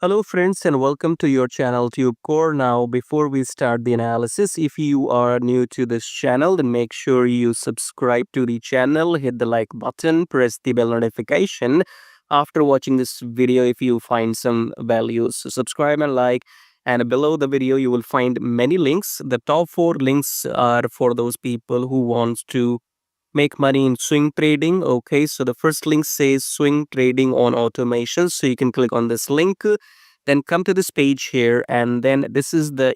Hello friends and welcome to your channel TubeCore. Now before we start the analysis, if you are new to this channel, then make sure you subscribe to the channel, hit the like button, press the bell notification. After watching this video, if you find some values, so subscribe and like. And below the video, you will find many links. The top 4 links are for those people who wants to make money in swing trading. Okay, so the first link says swing trading on automation, so you can click on this link, then come to this page here, and then this is the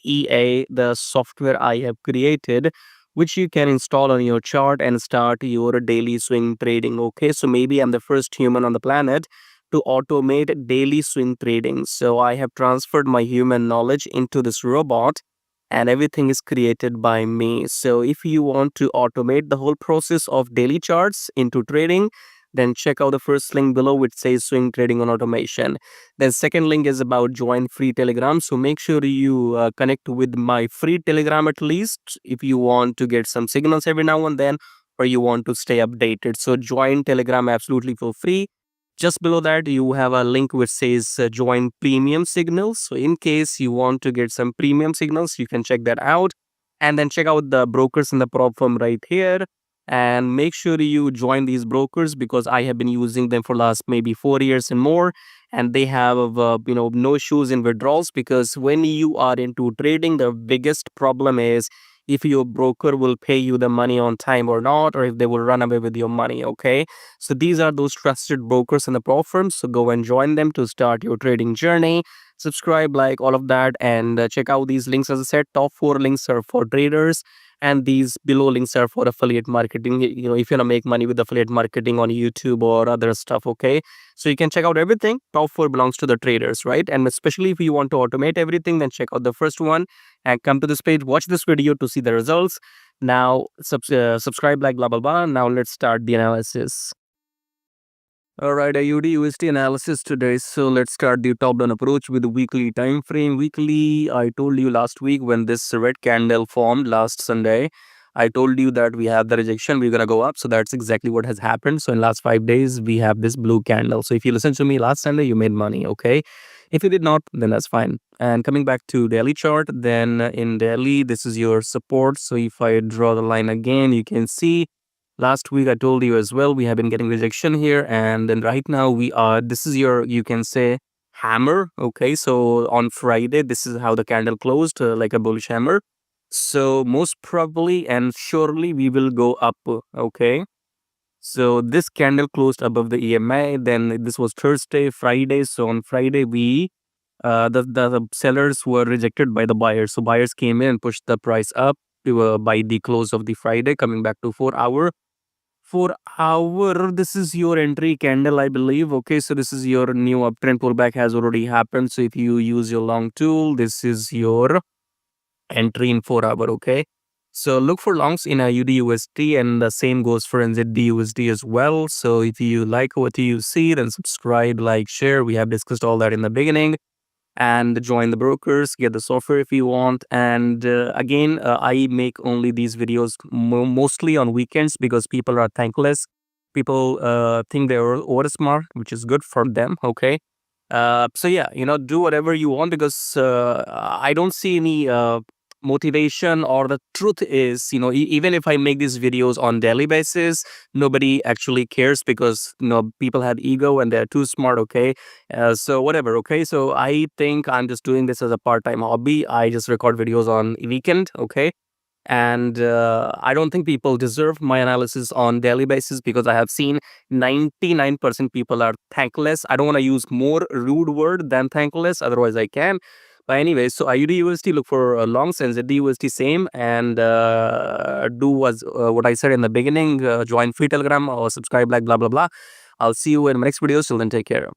the software I have created, which you can install on your chart and start your daily swing trading. Okay, so maybe I'm the first human on the planet to automate daily swing trading, so I have transferred my human knowledge into this robot, and everything is created by me. So if you want to automate the whole process of daily charts into trading, then check out the first link below which says swing trading on automation. Then second link is about join free Telegram. So make sure you connect with my free Telegram at least if you want to get some signals every now and then, or you want to stay updated. So join Telegram absolutely for free. Just below that, you have a link which says join premium signals. So in case you want to get some premium signals, you can check that out. And then check out the brokers in the prop firm right here. And make sure you join these brokers because I have been using them for last maybe 4 years and more. And they have, no issues in withdrawals, because when you are into trading, the biggest problem is if your broker will pay you the money on time or not, or if they will run away with your money. Okay, so these are those trusted brokers in the pro firms. So go and join them to start your trading journey. Subscribe, like all of that, and check out these links. As I said, top 4 links are for traders, and these below links are for affiliate marketing. If you want to make money with affiliate marketing on YouTube or other stuff. Okay, so you can check out everything. Top 4 belongs to the traders, right? And especially if you want to automate everything, then check out the first one and come to this page, watch this video to see the results. Now subscribe, like blah blah blah. Now let's start the analysis. All right, AUDUSD analysis today. So let's start the top-down approach with the weekly time frame. Weekly, I told you last week when this red candle formed last Sunday, I told you that we have the rejection, we're gonna go up. So that's exactly what has happened. So in last 5 days, we have this blue candle. So if you listen to me last Sunday, you made money. Okay, if you did not, then that's fine. And coming back to daily chart, then in daily, this is your support. So if I draw the line again, you can see last week I told you as well, we have been getting rejection here, and then right now we are, this is your, you can say, hammer. Okay, so on Friday, this is how the candle closed, like a bullish hammer. So most probably and surely we will go up. Okay, so this candle closed above the EMA. Then this was Thursday, Friday. So on Friday we the sellers were rejected by the buyers. So buyers came in and pushed the price up to by the close of the Friday. Coming back to 4 hour, this is your entry candle, I believe. Okay, so this is your new uptrend pullback has already happened. So if you use your long tool, this is your entry in 4 hour. Okay, so look for longs in a UDUSD, and the same goes for nzdusd as well. So if you like what you see, then subscribe, like, share. We have discussed all that in the beginning. And join the brokers, get the software if you want. And again, I make only these videos mostly on weekends because people are thankless. People think they're over smart, which is good for them. Okay, so yeah, do whatever you want, because I don't see any motivation, or the truth is, even if I make these videos on daily basis, nobody actually cares, because people have ego and they're too smart. Okay, so whatever. Okay, so I think I'm just doing this as a part-time hobby. I just record videos on weekend. Okay, and I don't think people deserve my analysis on daily basis, because I have seen 99% people are thankless. I don't want to use more rude word than thankless, otherwise I can. But anyway, so IUD look for longs, and ZD same, and do as what I said in the beginning, join free Telegram or subscribe, like blah blah blah. I'll see you in my next video. Till then, take care.